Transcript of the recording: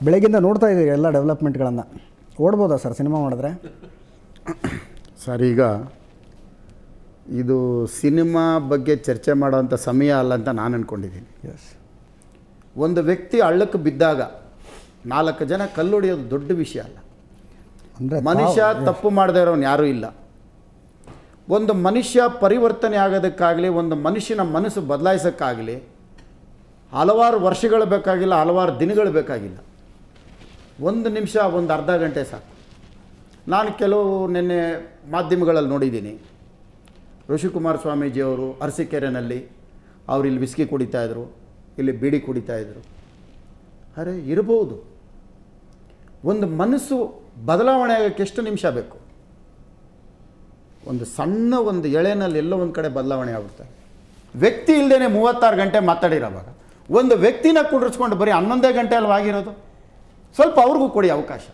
ಬೆಳಗಿಂದ ನೋಡ್ತಾ ಇದ್ದೀವಿ ಎಲ್ಲ ಡೆವಲಪ್ಮೆಂಟ್ಗಳನ್ನು. ಓಡ್ಬೋದಾ ಸರ್ ಸಿನಿಮಾ ಮಾಡಿದ್ರೆ? ಸರ್, ಈಗ ಇದು ಸಿನಿಮಾ ಬಗ್ಗೆ ಚರ್ಚೆ ಮಾಡೋವಂಥ ಸಮಯ ಅಲ್ಲ ಅಂತ ನಾನು ಅಂದ್ಕೊಂಡಿದ್ದೀನಿ. ಎಸ್. ಒಂದು ವ್ಯಕ್ತಿ ಹಳ್ಳಕ್ಕೆ ಬಿದ್ದಾಗ 4 ಜನ ಕಲ್ಲೊಡೆಯೋದು ದೊಡ್ಡ ವಿಷಯ ಅಲ್ಲ. ಅಂದರೆ ಮನುಷ್ಯ ತಪ್ಪು ಮಾಡದೇ ಇರೋನು ಯಾರೂ ಇಲ್ಲ. ಒಂದು ಮನುಷ್ಯ ಪರಿವರ್ತನೆ ಆಗೋದಕ್ಕಾಗಲಿ, ಒಂದು ಮನುಷ್ಯನ ಮನಸ್ಸು ಬದಲಾಯಿಸೋಕ್ಕಾಗಲಿ ಹಲವಾರು ವರ್ಷಗಳು ಬೇಕಾಗಿಲ್ಲ, ಹಲವಾರು ದಿನಗಳು ಬೇಕಾಗಿಲ್ಲ. 1 ನಿಮಿಷ, ಒಂದು ಅರ್ಧ ಗಂಟೆ ಸಾಕು. ನಾನು ಕೆಲವು ನಿನ್ನೆ ಮಾಧ್ಯಮಗಳಲ್ಲಿ ನೋಡಿದ್ದೀನಿ, ಋಷಿಕುಮಾರ್ ಸ್ವಾಮೀಜಿಯವರು ಅರಸೀಕೆರೆಯಲ್ಲಿ ಅವರು ಇಲ್ಲಿ ವಿಸ್ಕಿ ಕುಡಿತಾಯಿದ್ರು, ಇಲ್ಲಿ ಬೀಡಿ ಕುಡಿತಾಯಿದ್ರು. ಅರೆ ಇರ್ಬೋದು. ಒಂದು ಮನಸ್ಸು ಬದಲಾವಣೆ ಆಗೋಕ್ಕೆ ಎಷ್ಟು ನಿಮಿಷ ಬೇಕು? ಒಂದು ಸಣ್ಣ ಒಂದು ಎಳೆನಲ್ಲಿ ಎಲ್ಲೋ ಒಂದು ಕಡೆ ಬದಲಾವಣೆ ಆಗುತ್ತೆ. ವ್ಯಕ್ತಿ ಇಲ್ಲದೇ 36 ಗಂಟೆ ಮಾತಾಡಿರೋವಾಗ ಒಂದು ವ್ಯಕ್ತಿನ ಕುಂಡ್ರಿಸ್ಕೊಂಡು ಬರೀ 11 ಗಂಟೆ ಅಲ್ವಾ ಆಗಿರೋದು? ಸ್ವಲ್ಪ ಅವ್ರಿಗೂ ಕೊಡಿ ಅವಕಾಶ.